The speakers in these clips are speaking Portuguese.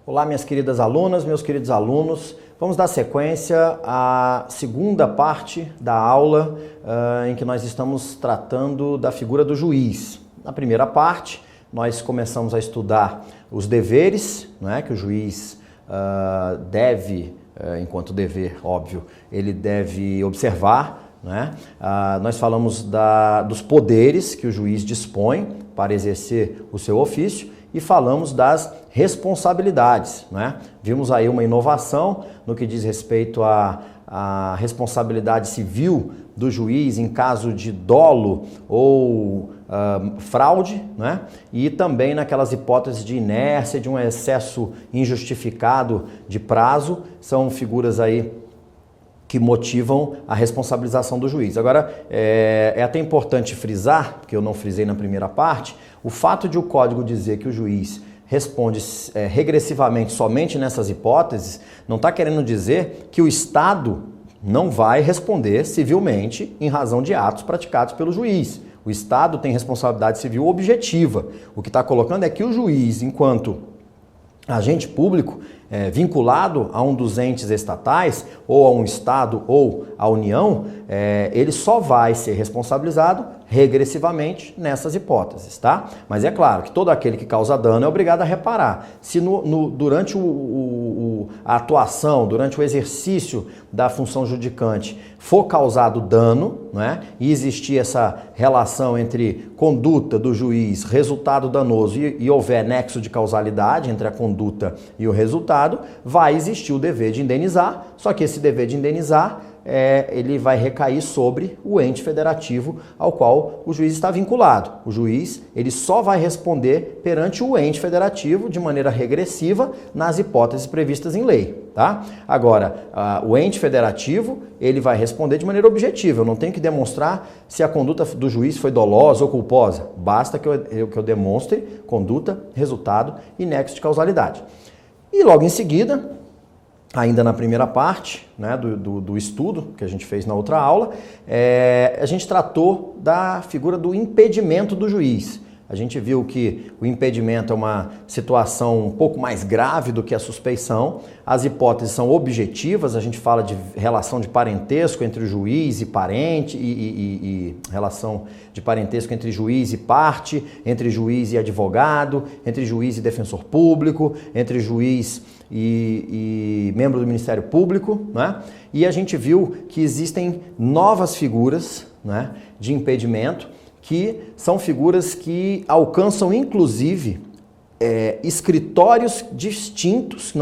Olá, minhas queridas alunas, meus queridos alunos. Vamos dar sequência à segunda parte da aula em que nós estamos tratando da figura do juiz. Na primeira parte, nós começamos a estudar os deveres, né, que o juiz deve, enquanto dever, óbvio, ele deve observar, né? Nós falamos dos poderes que o juiz dispõe para exercer o seu ofício e falamos das responsabilidades, né? Vimos aí uma inovação no que diz respeito à responsabilidade civil do juiz em caso de dolo ou fraude, né? E também naquelas hipóteses de inércia, de um excesso injustificado de prazo, são figuras aí que motivam a responsabilização do juiz. Agora, é até importante frisar, porque eu não frisei na primeira parte, o fato de o código dizer que o juiz responde regressivamente somente nessas hipóteses, não está querendo dizer que o Estado não vai responder civilmente em razão de atos praticados pelo juiz. O Estado tem responsabilidade civil objetiva. O que está colocando é que o juiz, enquanto agente público, vinculado a um dos entes estatais, ou a um Estado, ou à União, ele só vai ser responsabilizado regressivamente nessas hipóteses, tá? Mas é claro que todo aquele que causa dano é obrigado a reparar. Se durante a atuação, durante o exercício da função judicante for causado dano, né, e existir essa relação entre conduta do juiz, resultado danoso e houver nexo de causalidade entre a conduta e o resultado, vai existir o dever de indenizar, só que esse dever de indenizar ele vai recair sobre o ente federativo ao qual o juiz está vinculado. O juiz ele só vai responder perante o ente federativo de maneira regressiva nas hipóteses previstas em lei, tá? Agora, o ente federativo ele vai responder de maneira objetiva. Eu não tenho que demonstrar se a conduta do juiz foi dolosa ou culposa. Basta que eu demonstre conduta, resultado e nexo de causalidade. E logo em seguida, ainda na primeira parte, né, do estudo que a gente fez na outra aula, a gente tratou da figura do impedimento do juiz. A gente viu que o impedimento é uma situação um pouco mais grave do que a suspeição. As hipóteses são objetivas, a gente fala de relação de parentesco entre o juiz e parente, e relação de parentesco entre juiz e parte, entre juiz e advogado, entre juiz e defensor público, entre juiz e membro do Ministério Público, né? E a gente viu que existem novas figuras, né, de impedimento, que são figuras que alcançam, inclusive, escritórios distintos,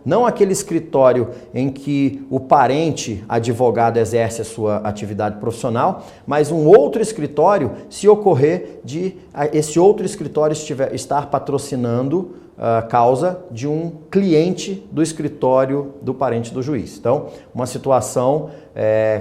não aquele escritório em que o parente advogado exerce a sua atividade profissional, mas um outro escritório, se ocorrer de esse outro escritório estar patrocinando a causa de um cliente do escritório do parente do juiz. Então, uma situação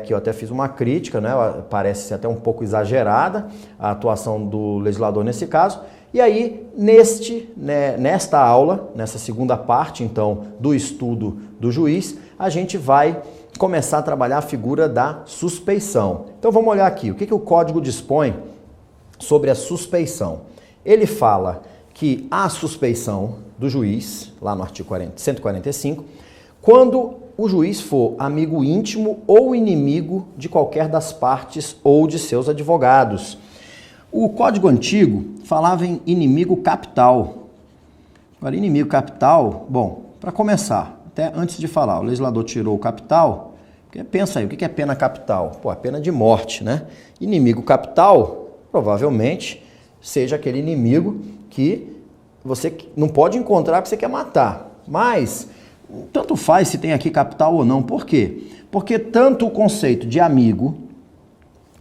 que eu até fiz uma crítica, né, parece ser até um pouco exagerada a atuação do legislador nesse caso. E aí, nesta aula, nessa segunda parte, então, do estudo do juiz, a gente vai começar a trabalhar a figura da suspeição. Então, vamos olhar aqui. O que o código dispõe sobre a suspeição? Ele fala que há suspeição do juiz, lá no artigo 145, quando o juiz for amigo íntimo ou inimigo de qualquer das partes ou de seus advogados. O Código Antigo falava em inimigo capital. Agora, inimigo capital, bom, para começar, até antes de falar, o legislador tirou o capital, porque pensa aí, o que é pena capital? Pô, a pena de morte, né? Inimigo capital, provavelmente, seja aquele inimigo que você não pode encontrar porque você quer matar. Mas, tanto faz se tem aqui capital ou não. Por quê? Porque tanto o conceito de amigo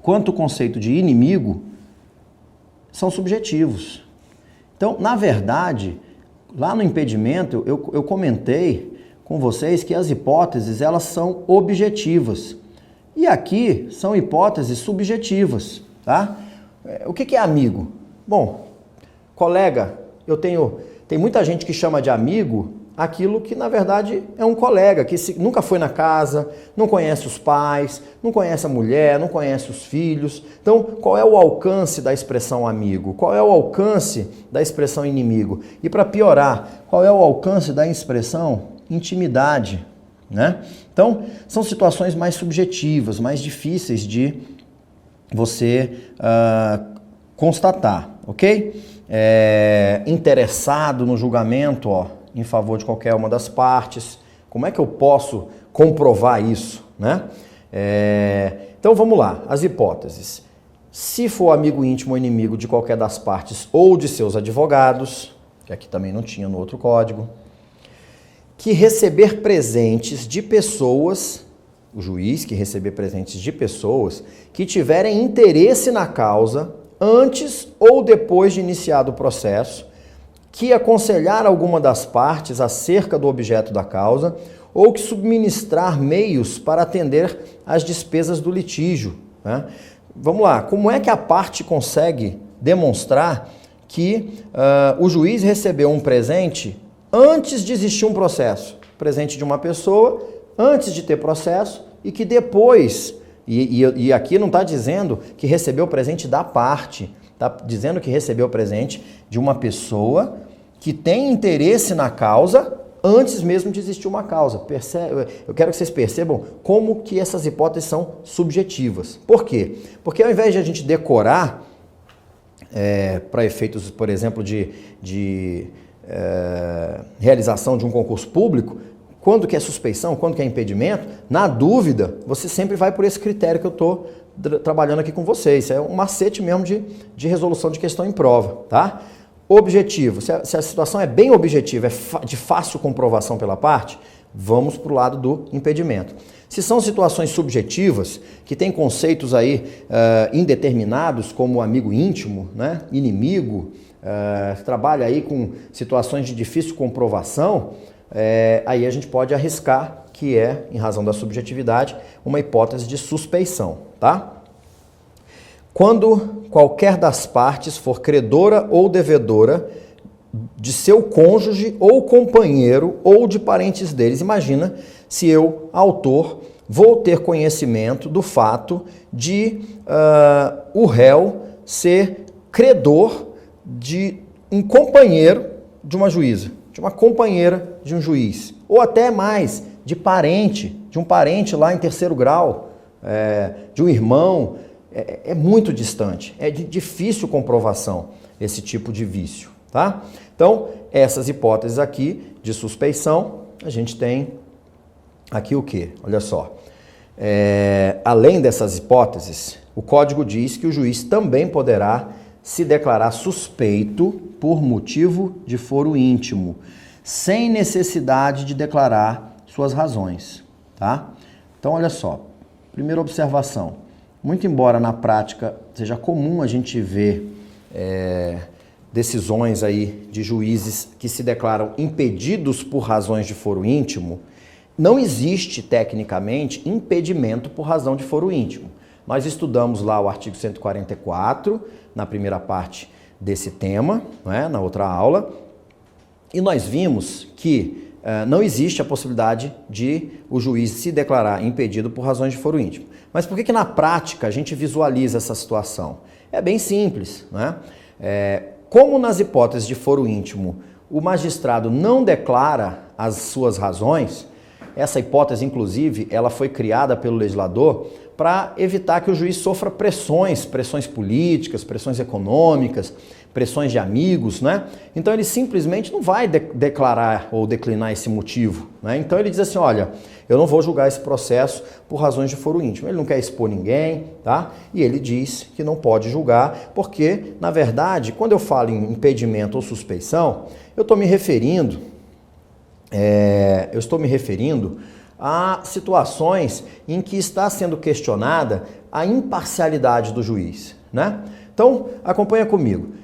quanto o conceito de inimigo são subjetivos. Então, na verdade, lá no impedimento, eu comentei com vocês que as hipóteses, elas são objetivas. E aqui são hipóteses subjetivas, tá? O que é amigo? Bom, colega, tem muita gente que chama de amigo aquilo que na verdade é um colega, que nunca foi na casa, não conhece os pais, não conhece a mulher, não conhece os filhos. Então, qual é o alcance da expressão amigo? Qual é o alcance da expressão inimigo? E para piorar, qual é o alcance da expressão intimidade? Né? Então, são situações mais subjetivas, mais difíceis de você constatar, ok? Interessado no julgamento, em favor de qualquer uma das partes. Como é que eu posso comprovar isso, né? Então vamos lá, as hipóteses. Se for amigo íntimo ou inimigo de qualquer das partes ou de seus advogados, que aqui também não tinha no outro código, que receber presentes de pessoas, o juiz que receber presentes de pessoas que tiverem interesse na causa antes ou depois de iniciado o processo, que aconselhar alguma das partes acerca do objeto da causa ou que subministrar meios para atender às despesas do litígio. Né? Vamos lá, como é que a parte consegue demonstrar que o juiz recebeu um presente antes de existir um processo? Presente de uma pessoa, antes de ter processo, e que depois, e aqui não está dizendo que recebeu o presente da parte, está dizendo que recebeu o presente de uma pessoa que tem interesse na causa antes mesmo de existir uma causa. Eu quero que vocês percebam como que essas hipóteses são subjetivas. Por quê? Porque ao invés de a gente decorar, para efeitos, por exemplo, de realização de um concurso público, quando que é suspeição, quando que é impedimento, na dúvida, você sempre vai por esse critério que eu estou trabalhando aqui com vocês. É um macete mesmo de resolução de questão em prova, tá? Objetivo. Se a situação é bem objetiva, é de fácil comprovação pela parte, vamos para o lado do impedimento. Se são situações subjetivas, que têm conceitos aí indeterminados, como amigo íntimo, né? Inimigo, trabalha aí com situações de difícil comprovação, aí a gente pode arriscar que em razão da subjetividade, uma hipótese de suspeição, tá? Quando qualquer das partes for credora ou devedora de seu cônjuge ou companheiro ou de parentes deles, imagina se eu, autor, vou ter conhecimento do fato de o réu ser credor de um companheiro de uma juíza, de uma companheira de um juiz, ou até mais, de um parente lá em terceiro grau, de um irmão. É muito distante, é de difícil comprovação esse tipo de vício, tá? Então, essas hipóteses aqui de suspeição, a gente tem aqui o quê? Olha só, além dessas hipóteses, o código diz que o juiz também poderá se declarar suspeito por motivo de foro íntimo, sem necessidade de declarar suas razões, tá? Então, olha só, primeira observação. Muito embora na prática seja comum a gente ver decisões aí de juízes que se declaram impedidos por razões de foro íntimo, não existe tecnicamente impedimento por razão de foro íntimo. Nós estudamos lá o artigo 144, na primeira parte desse tema, né, na outra aula, e nós vimos que não existe a possibilidade de o juiz se declarar impedido por razões de foro íntimo. Mas por que na prática a gente visualiza essa situação? É bem simples, né? Como nas hipóteses de foro íntimo o magistrado não declara as suas razões, essa hipótese, inclusive, ela foi criada pelo legislador para evitar que o juiz sofra pressões políticas, pressões econômicas, pressões de amigos, né? Então ele simplesmente não vai declarar ou declinar esse motivo, né? Então ele diz assim, olha, eu não vou julgar esse processo por razões de foro íntimo. Ele não quer expor ninguém, tá? E ele diz que não pode julgar porque, na verdade, quando eu falo em impedimento ou suspeição, eu estou me referindo a situações em que está sendo questionada a imparcialidade do juiz, né? Então, acompanha comigo.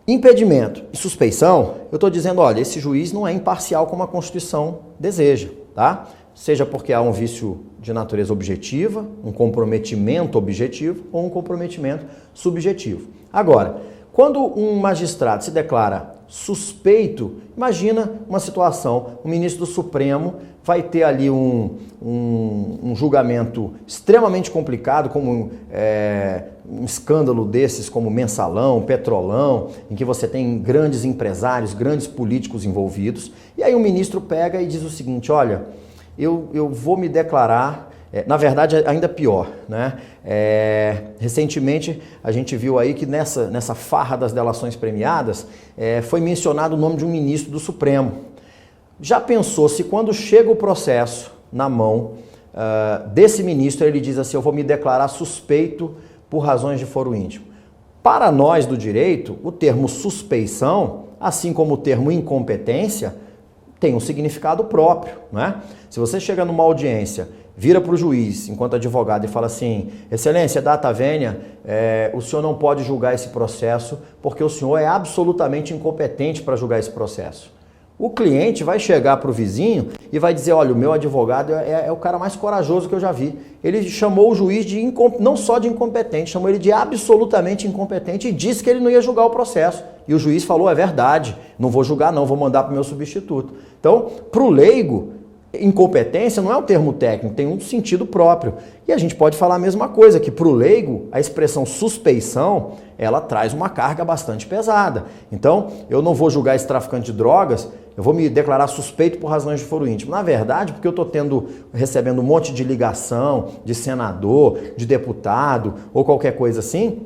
Impedimento e suspeição, eu estou dizendo, olha, esse juiz não é imparcial como a Constituição deseja, tá? Seja porque há um vício de natureza objetiva, um comprometimento objetivo ou um comprometimento subjetivo. Agora, Quando um magistrado se declara suspeito, imagina uma situação, o ministro do Supremo vai ter ali um julgamento extremamente complicado, como um escândalo desses como Mensalão, Petrolão, em que você tem grandes empresários, grandes políticos envolvidos, e aí o ministro pega e diz o seguinte, olha, eu vou me declarar, na verdade ainda pior, né? Recentemente a gente viu aí que nessa farra das delações premiadas foi mencionado o nome de um ministro do Supremo. Já pensou se quando chega o processo na mão desse ministro, ele diz assim, eu vou me declarar suspeito por razões de foro íntimo? Para nós do direito, o termo suspeição, assim como o termo incompetência, tem um significado próprio, né? Se você chega numa audiência, vira para o juiz, enquanto advogado, e fala assim, excelência, data vênia, o senhor não pode julgar esse processo porque o senhor é absolutamente incompetente para julgar esse processo. O cliente vai chegar para o vizinho e vai dizer, olha, o meu advogado é o cara mais corajoso que eu já vi. Ele chamou o juiz de não só de incompetente, chamou ele de absolutamente incompetente e disse que ele não ia julgar o processo. E o juiz falou, é verdade, não vou julgar não, vou mandar para o meu substituto. Então, para o leigo, incompetência não é um termo técnico, tem um sentido próprio. E a gente pode falar a mesma coisa, que para o leigo, a expressão suspeição, ela traz uma carga bastante pesada. Então, eu não vou julgar esse traficante de drogas, eu vou me declarar suspeito por razões de foro íntimo. Na verdade, porque eu estou recebendo um monte de ligação de senador, de deputado ou qualquer coisa assim,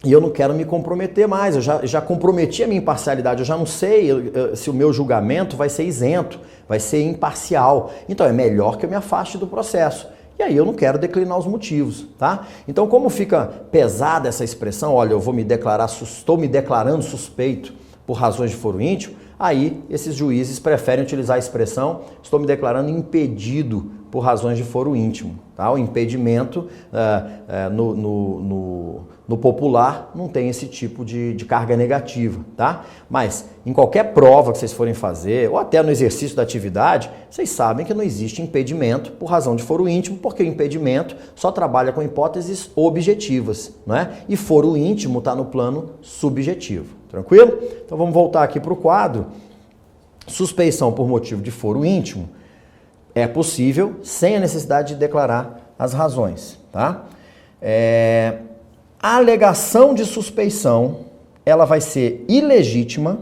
e eu não quero me comprometer mais, eu já comprometi a minha imparcialidade, eu já não sei se o meu julgamento vai ser isento, vai ser imparcial. Então é melhor que eu me afaste do processo. E aí eu não quero declinar os motivos, tá? Então como fica pesada essa expressão, olha, eu vou me declarar, estou me declarando suspeito por razões de foro íntimo, aí esses juízes preferem utilizar a expressão, estou me declarando impedido por razões de foro íntimo, tá? O impedimento no popular não tem esse tipo de carga negativa, tá? Mas em qualquer prova que vocês forem fazer, ou até no exercício da atividade, vocês sabem que não existe impedimento por razão de foro íntimo, porque o impedimento só trabalha com hipóteses objetivas, não é? E foro íntimo está no plano subjetivo, tranquilo? Então vamos voltar aqui para o quadro. Suspeição por motivo de foro íntimo é possível sem a necessidade de declarar as razões, tá? A alegação de suspeição, ela vai ser ilegítima.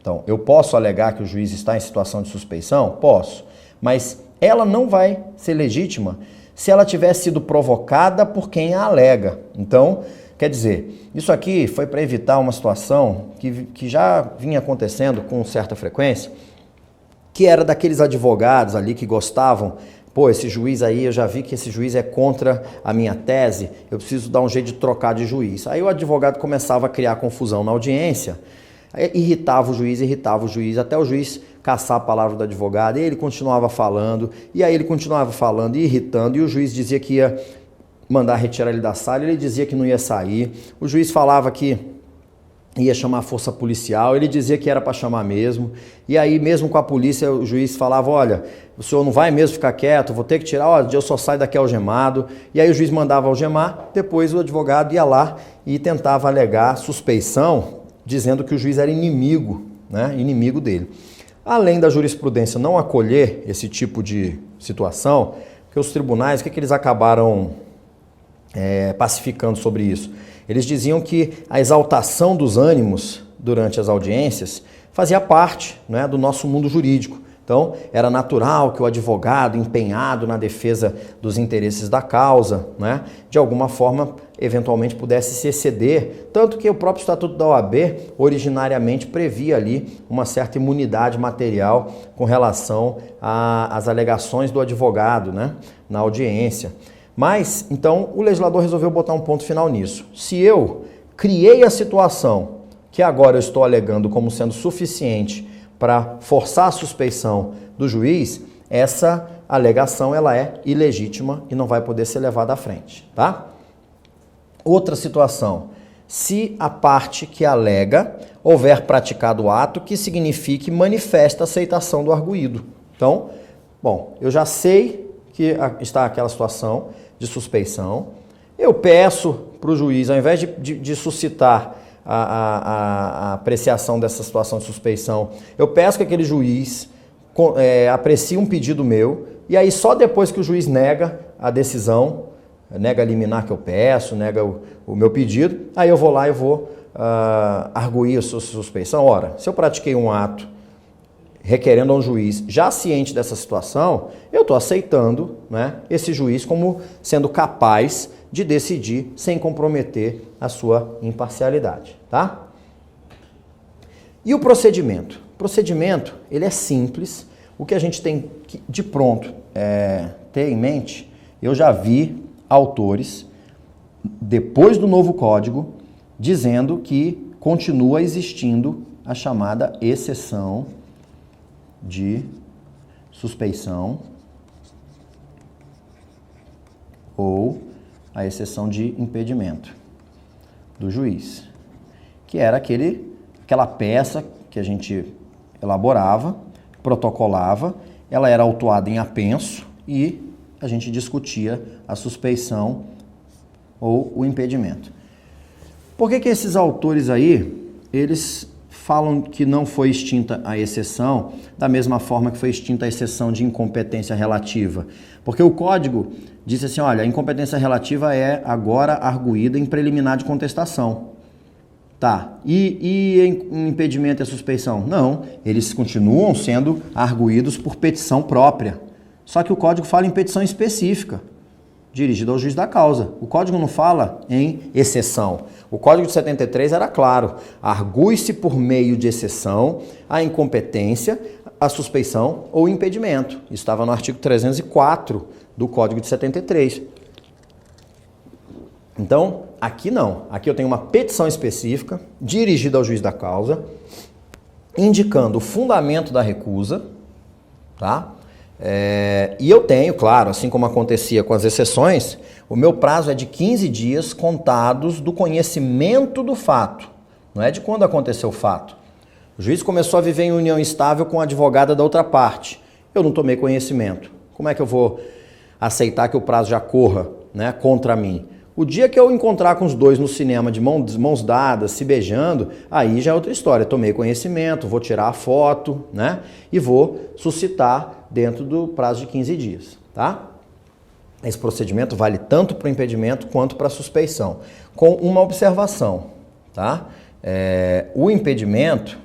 Então, eu posso alegar que o juiz está em situação de suspeição? Posso. Mas ela não vai ser legítima se ela tiver sido provocada por quem a alega. Então, quer dizer, isso aqui foi para evitar uma situação que já vinha acontecendo com certa frequência, que era daqueles advogados ali que gostavam, pô, esse juiz aí, eu já vi que esse juiz é contra a minha tese, eu preciso dar um jeito de trocar de juiz. Aí o advogado começava a criar confusão na audiência, irritava o juiz, até o juiz caçar a palavra do advogado, e ele continuava falando, e aí ele continuava falando e irritando, e o juiz dizia que ia mandar retirar ele da sala, ele dizia que não ia sair, o juiz falava que ia chamar a força policial, ele dizia que era para chamar mesmo, e aí mesmo com a polícia o juiz falava, olha, o senhor não vai mesmo ficar quieto, vou ter que tirar, olha, eu só saio daqui algemado, e aí o juiz mandava algemar, depois o advogado ia lá e tentava alegar suspeição, dizendo que o juiz era inimigo, né, inimigo dele. Além da jurisprudência não acolher esse tipo de situação, porque os tribunais, o que eles acabaram pacificando sobre isso? Eles diziam que a exaltação dos ânimos durante as audiências fazia parte, né, do nosso mundo jurídico. Então, era natural que o advogado empenhado na defesa dos interesses da causa, né, de alguma forma, eventualmente pudesse se exceder, tanto que o próprio Estatuto da OAB originariamente previa ali uma certa imunidade material com relação às alegações do advogado, né, na audiência. Mas, então, o legislador resolveu botar um ponto final nisso. Se eu criei a situação que agora eu estou alegando como sendo suficiente para forçar a suspeição do juiz, essa alegação ela é ilegítima e não vai poder ser levada à frente, tá? Outra situação, se a parte que alega houver praticado o ato que signifique manifesta aceitação do arguido. Então, bom, eu já sei que está aquela situação de suspeição, eu peço para o juiz, ao invés de suscitar a apreciação dessa situação de suspeição, eu peço que aquele juiz aprecie um pedido meu, e aí só depois que o juiz nega a decisão, nega a liminar que eu peço, nega o meu pedido, aí eu vou lá e vou arguir a sua suspeição. Ora, se eu pratiquei um ato requerendo a um juiz já ciente dessa situação, eu estou aceitando, né, esse juiz como sendo capaz de decidir sem comprometer a sua imparcialidade, tá? E o procedimento? O procedimento, ele é simples. O que a gente tem que, de pronto, ter em mente, eu já vi autores, depois do novo código, dizendo que continua existindo a chamada exceção de suspeição ou a exceção de impedimento do juiz, que era aquela peça que a gente elaborava, protocolava, ela era autuada em apenso e a gente discutia a suspeição ou o impedimento. Por que esses autores aí, eles falam que não foi extinta a exceção, da mesma forma que foi extinta a exceção de incompetência relativa? Porque o código disse assim, olha, a incompetência relativa é agora arguída em preliminar de contestação. Tá, e impedimento e a suspeição? Não, eles continuam sendo arguídos por petição própria. Só que o código fala em petição específica, dirigida ao juiz da causa. O código não fala em exceção. O código de 73 era claro, argue-se por meio de exceção a incompetência, a suspeição ou impedimento. Isso estava no artigo 304 do código de 73. Então, aqui não. Aqui eu tenho uma petição específica, dirigida ao juiz da causa, indicando o fundamento da recusa, tá? E eu tenho, claro, assim como acontecia com as exceções, o meu prazo é de 15 dias contados do conhecimento do fato, não é de quando aconteceu o fato. O juiz começou a viver em união estável com a advogada da outra parte. Eu não tomei conhecimento. Como é que eu vou aceitar que o prazo já corra, né, contra mim? O dia que eu encontrar com os dois no cinema de mãos dadas, se beijando, aí já é outra história. Tomei conhecimento, vou tirar a foto, né? E vou suscitar dentro do prazo de 15 dias, tá? Esse procedimento vale tanto para o impedimento quanto para a suspeição. Com uma observação, tá? O impedimento,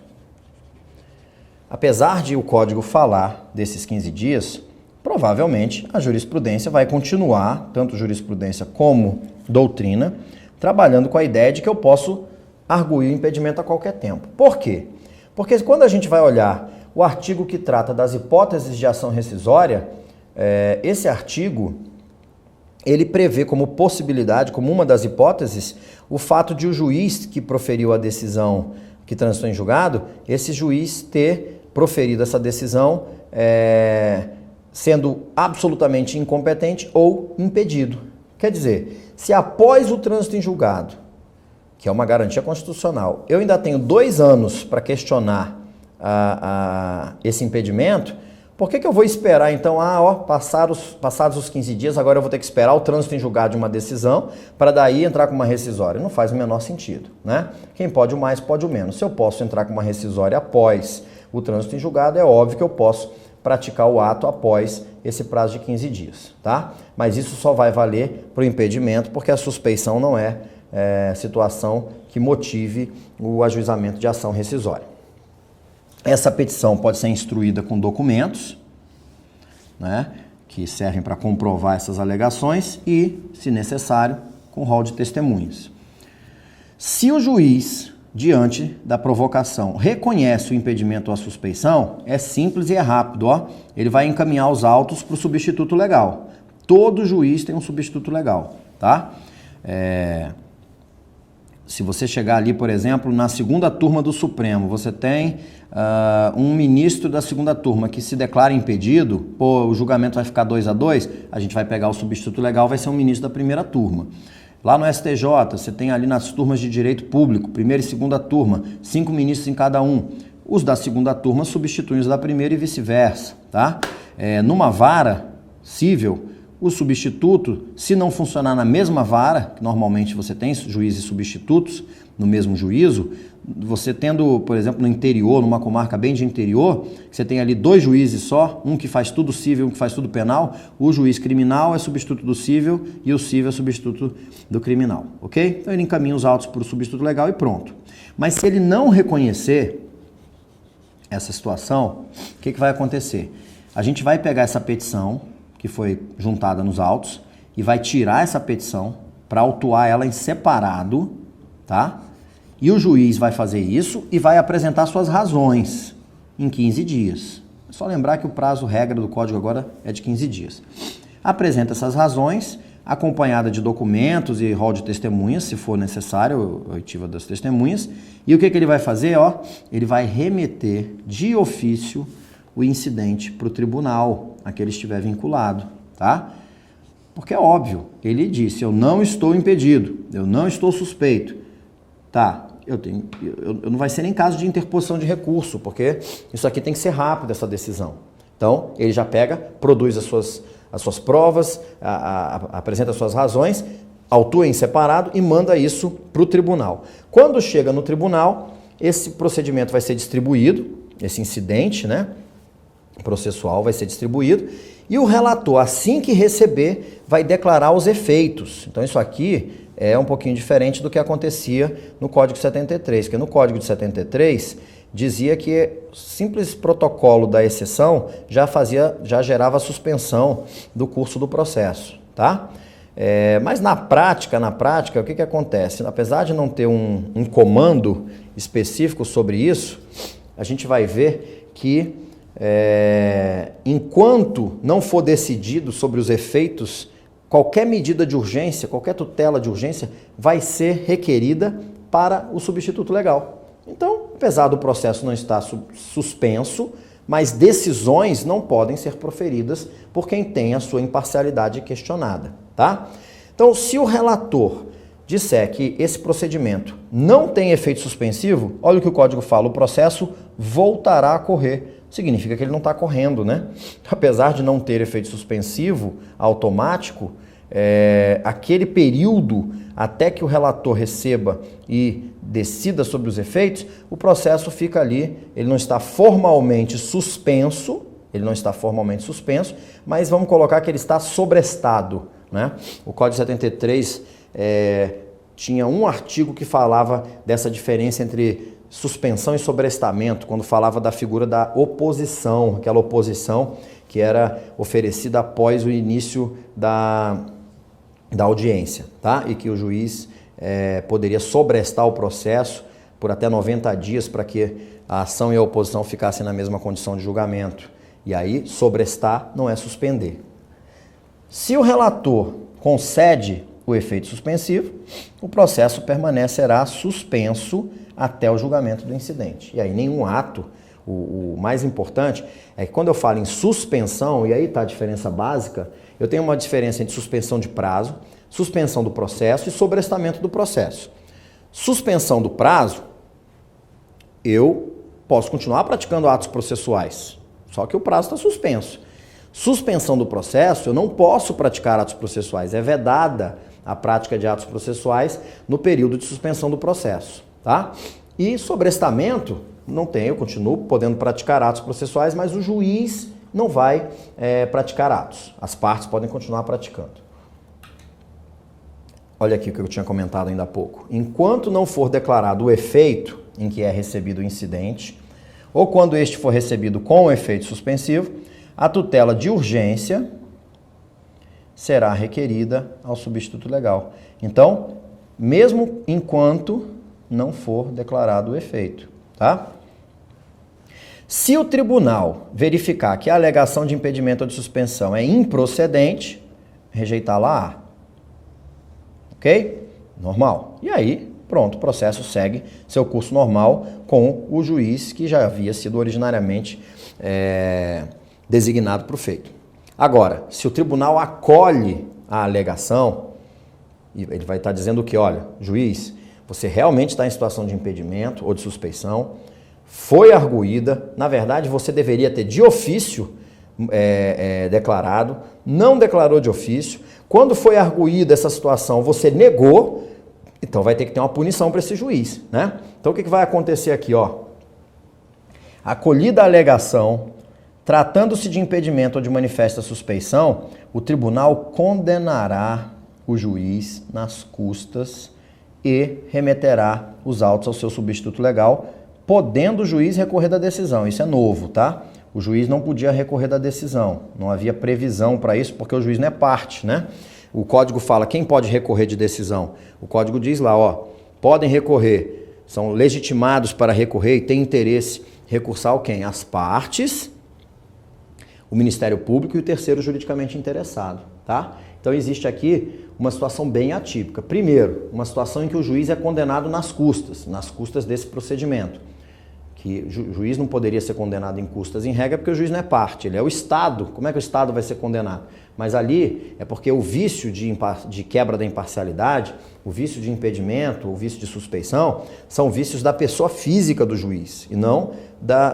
apesar de o código falar desses 15 dias, provavelmente a jurisprudência vai continuar, tanto jurisprudência como doutrina, trabalhando com a ideia de que eu posso arguir o impedimento a qualquer tempo. Por quê? Porque quando a gente vai olhar o artigo que trata das hipóteses de ação rescisória, esse artigo, ele prevê como possibilidade, como uma das hipóteses, o fato de o juiz que proferiu a decisão que transitou em julgado, esse juiz ter proferido essa decisão sendo absolutamente incompetente ou impedido. Quer dizer, se após o trânsito em julgado, que é uma garantia constitucional, eu ainda tenho 2 anos para questionar esse impedimento, por que eu vou esperar então, passados os 15 dias, agora eu vou ter que esperar o trânsito em julgado de uma decisão para daí entrar com uma rescisória? Não faz o menor sentido, né? Quem pode o mais, pode o menos. Se eu posso entrar com uma rescisória após o trânsito em julgado, é óbvio que eu posso praticar o ato após esse prazo de 15 dias, tá? Mas isso só vai valer para o impedimento, porque a suspeição não é situação que motive o ajuizamento de ação rescisória. Essa petição pode ser instruída com documentos, né, que servem para comprovar essas alegações e, se necessário, com rol de testemunhas. Se o juiz, diante da provocação, reconhece o impedimento ou a suspeição, é simples e é rápido, ó. Ele vai encaminhar os autos para o substituto legal. Todo juiz tem um substituto legal, tá? Se você chegar ali, por exemplo, na segunda turma do Supremo, você tem um ministro da segunda turma que se declara impedido, o julgamento vai ficar 2-2, a gente vai pegar o substituto legal, vai ser um ministro da primeira turma. Lá no STJ, você tem ali nas turmas de direito público, primeira e segunda turma, 5 ministros em cada um. Os da segunda turma substituem os da primeira e vice-versa, tá? Numa vara civil, o substituto, se não funcionar na mesma vara, que normalmente você tem juízes substitutos no mesmo juízo, você tendo, por exemplo, no interior, numa comarca bem de interior, você tem ali 2 juízes só, um que faz tudo civil, um que faz tudo penal, o juiz criminal é substituto do civil e o civil é substituto do criminal, ok? Então ele encaminha os autos para o substituto legal e pronto. Mas se ele não reconhecer essa situação, o que vai acontecer? A gente vai pegar essa petição que foi juntada nos autos e vai tirar essa petição para autuar ela em separado, tá? E o juiz vai fazer isso e vai apresentar suas razões em 15 dias. É só lembrar que o prazo regra do código agora é de 15 dias. Apresenta essas razões, acompanhada de documentos e rol de testemunhas, se for necessário, a oitiva das testemunhas. E o que ele vai fazer? Ele vai remeter de ofício o incidente para o tribunal, a que ele estiver vinculado, tá? Porque é óbvio, ele disse, eu não estou impedido, eu não estou suspeito. Tá, eu não vai ser nem caso de interposição de recurso, porque isso aqui tem que ser rápido, essa decisão. Então, ele já pega, produz as suas provas, apresenta as suas razões, autua em separado e manda isso para o tribunal. Quando chega no tribunal, esse procedimento vai ser distribuído, esse incidente, né, processual vai ser distribuído, e o relator, assim que receber, vai declarar os efeitos. Então, isso aqui é um pouquinho diferente do que acontecia no Código 73, porque no Código de 73 dizia que o simples protocolo da exceção já gerava suspensão do curso do processo, tá? Mas na prática, o que acontece? Apesar de não ter um comando específico sobre isso, a gente vai ver que enquanto não for decidido sobre os efeitos, qualquer medida de urgência, qualquer tutela de urgência vai ser requerida para o substituto legal. Então, apesar do processo não estar suspenso, mas decisões não podem ser proferidas por quem tem a sua imparcialidade questionada, tá? Então, se o relator disser que esse procedimento não tem efeito suspensivo, olha o que o código fala, o processo voltará a correr. Significa que ele não está correndo, né? Apesar de não ter efeito suspensivo automático, aquele período até que o relator receba e decida sobre os efeitos, o processo fica ali, ele não está formalmente suspenso, mas vamos colocar que ele está sobrestado, né? O Código 73 tinha um artigo que falava dessa diferença entre suspensão e sobrestamento, quando falava da figura da oposição, aquela oposição que era oferecida após o início da audiência, tá? E que o juiz poderia sobrestar o processo por até 90 dias para que a ação e a oposição ficassem na mesma condição de julgamento. E aí, sobrestar não é suspender. Se o relator concede o efeito suspensivo, o processo permanecerá suspenso até o julgamento do incidente. E aí nenhum ato, o mais importante é que quando eu falo em suspensão, e aí está a diferença básica, eu tenho uma diferença entre suspensão de prazo, suspensão do processo e sobrestamento do processo. Suspensão do prazo, eu posso continuar praticando atos processuais, só que o prazo está suspenso. Suspensão do processo, eu não posso praticar atos processuais, é vedada a prática de atos processuais no período de suspensão do processo, tá? E sobrestamento, não tem, eu continuo podendo praticar atos processuais, mas o juiz não vai praticar atos. As partes podem continuar praticando. Olha aqui o que eu tinha comentado ainda há pouco. Enquanto não for declarado o efeito em que é recebido o incidente, ou quando este for recebido com o efeito suspensivo, a tutela de urgência será requerida ao substituto legal. Então, mesmo enquanto não for declarado o efeito, tá? Se o tribunal verificar que a alegação de impedimento ou de suspensão é improcedente, rejeitá-la-á. Ok? Normal. E aí, pronto, o processo segue seu curso normal com o juiz que já havia sido originariamente designado para o feito. Agora, se o tribunal acolhe a alegação, ele vai estar dizendo que, olha, juiz, você realmente está em situação de impedimento ou de suspeição, foi arguída, na verdade você deveria ter de ofício declarado, não declarou de ofício. Quando foi arguída essa situação, você negou, então vai ter que ter uma punição para esse juiz, né? Então o que vai acontecer aqui, ó? Acolhida a alegação, tratando-se de impedimento ou de manifesta suspeição, o tribunal condenará o juiz nas custas e remeterá os autos ao seu substituto legal, podendo o juiz recorrer da decisão. Isso é novo, tá? O juiz não podia recorrer da decisão, não havia previsão para isso, porque o juiz não é parte, né? O código fala quem pode recorrer de decisão. O código diz lá, ó, podem recorrer, são legitimados para recorrer e têm interesse recursal quem? As partes, o Ministério Público e o terceiro juridicamente interessado, tá? Então existe aqui uma situação bem atípica. Primeiro, uma situação em que o juiz é condenado nas custas desse procedimento. Que o juiz não poderia ser condenado em custas em regra porque o juiz não é parte, ele é o Estado. Como é que o Estado vai ser condenado? Mas ali é porque o vício de quebra da imparcialidade, o vício de impedimento, o vício de suspeição, são vícios da pessoa física do juiz e não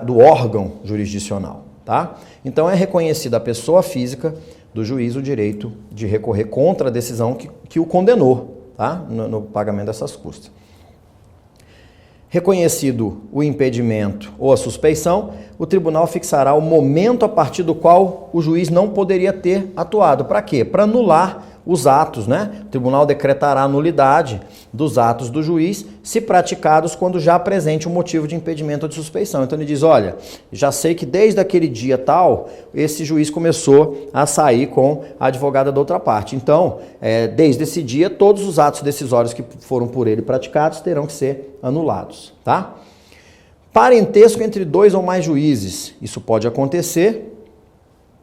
do órgão jurisdicional, tá? Então é reconhecida a pessoa física do juiz o direito de recorrer contra a decisão que o condenou, tá? No pagamento dessas custas. Reconhecido o impedimento ou a suspeição, o tribunal fixará o momento a partir do qual o juiz não poderia ter atuado. Para quê? Para anular os atos, né? O tribunal decretará a nulidade dos atos do juiz se praticados quando já apresente um motivo de impedimento ou de suspeição. Então ele diz, olha, já sei que desde aquele dia tal, esse juiz começou a sair com a advogada da outra parte. Então, desde esse dia, todos os atos decisórios que foram por ele praticados terão que ser anulados, tá? Parentesco entre dois ou mais juízes. Isso pode acontecer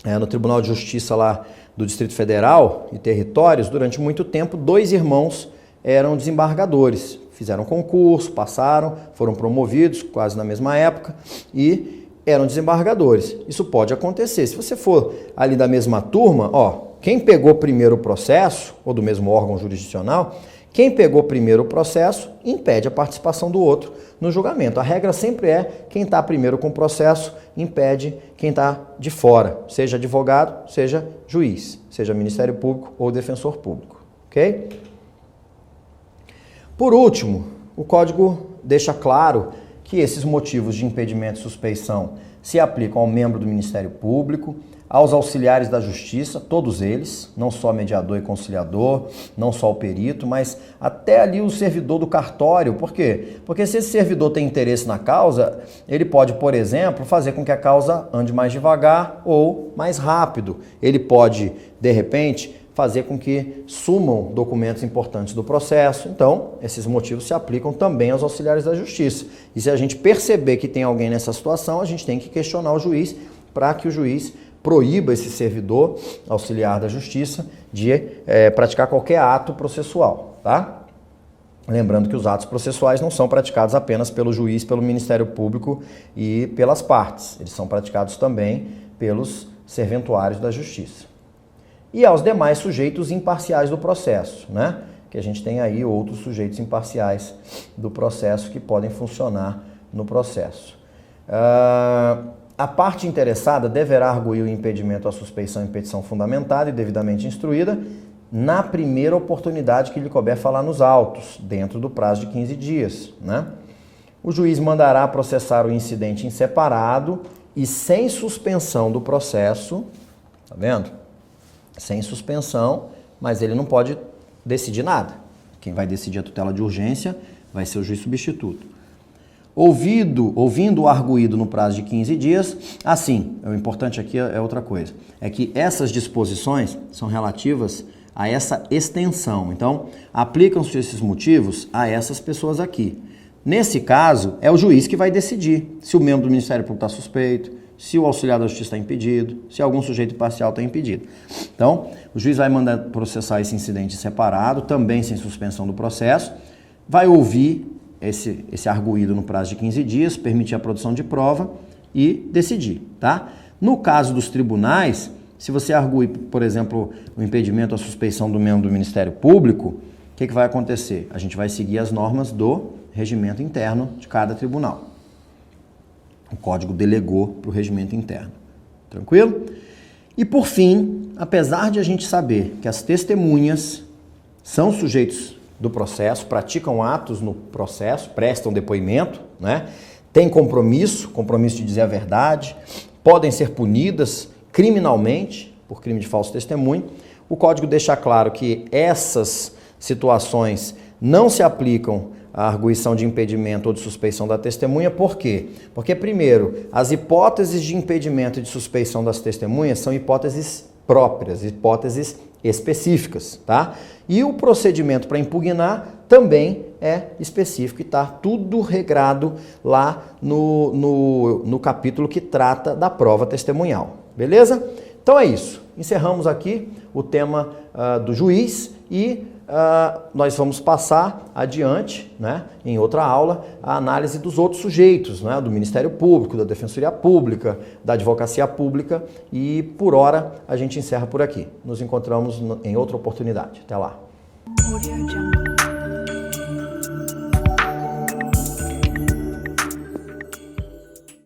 no Tribunal de Justiça lá do Distrito Federal e Territórios. Durante muito tempo, 2 irmãos eram desembargadores. Fizeram concurso, passaram, foram promovidos quase na mesma época e eram desembargadores. Isso pode acontecer. Se você for ali da mesma turma, ó, quem pegou primeiro o processo, ou do mesmo órgão jurisdicional, quem pegou primeiro o processo impede a participação do outro no julgamento. A regra sempre é quem está primeiro com o processo impede quem está de fora, seja advogado, seja juiz, seja Ministério Público ou Defensor Público, ok? Por último, o Código deixa claro que esses motivos de impedimento e suspeição se aplicam ao membro do Ministério Público, aos auxiliares da Justiça, todos eles, não só mediador e conciliador, não só o perito, mas até ali o servidor do cartório. Por quê? Porque se esse servidor tem interesse na causa, ele pode, por exemplo, fazer com que a causa ande mais devagar ou mais rápido. Ele pode, de repente, fazer com que sumam documentos importantes do processo. Então, esses motivos se aplicam também aos auxiliares da Justiça. E se a gente perceber que tem alguém nessa situação, a gente tem que questionar o juiz para que o juiz proíba esse servidor auxiliar da Justiça de praticar qualquer ato processual, tá? Lembrando que os atos processuais não são praticados apenas pelo juiz, pelo Ministério Público e pelas partes. Eles são praticados também pelos serventuários da Justiça. E aos demais sujeitos imparciais do processo, né? Que a gente tem aí outros sujeitos imparciais do processo que podem funcionar no processo. A parte interessada deverá arguir o impedimento à suspeição em petição fundamentada e devidamente instruída na primeira oportunidade que lhe couber falar nos autos, dentro do prazo de 15 dias, né? O juiz mandará processar o incidente em separado e sem suspensão do processo, tá vendo? Sem suspensão, mas ele não pode decidir nada. Quem vai decidir a tutela de urgência vai ser o juiz substituto. Ouvindo o arguído no prazo de 15 dias, assim, o importante aqui é outra coisa, é que essas disposições são relativas a essa extensão. Então, aplicam-se esses motivos a essas pessoas aqui. Nesse caso, é o juiz que vai decidir se o membro do Ministério Público está suspeito, se o auxiliar da Justiça está impedido, se algum sujeito parcial está impedido. Então, o juiz vai mandar processar esse incidente separado, também sem suspensão do processo, vai ouvir esse arguído no prazo de 15 dias, permitir a produção de prova e decidir, tá? No caso dos tribunais, se você arguir, por exemplo, o impedimento, a suspeição do membro do Ministério Público, o que vai acontecer? A gente vai seguir as normas do regimento interno de cada tribunal. O código delegou para o regimento interno. Tranquilo? E por fim, apesar de a gente saber que as testemunhas são sujeitos do processo, praticam atos no processo, prestam depoimento, né? Têm compromisso de dizer a verdade, podem ser punidas criminalmente por crime de falso testemunho, o Código deixa claro que essas situações não se aplicam à arguição de impedimento ou de suspeição da testemunha. Por quê? Porque, primeiro, as hipóteses de impedimento e de suspeição das testemunhas são hipóteses próprias, hipóteses específicas, tá? E o procedimento para impugnar também é específico e está tudo regrado lá no capítulo que trata da prova testemunhal, beleza? Então é isso, encerramos aqui o tema do juiz e nós vamos passar adiante, né, em outra aula, a análise dos outros sujeitos, né, do Ministério Público, da Defensoria Pública, da Advocacia Pública e, por hora, a gente encerra por aqui. Nos encontramos em outra oportunidade. Até lá.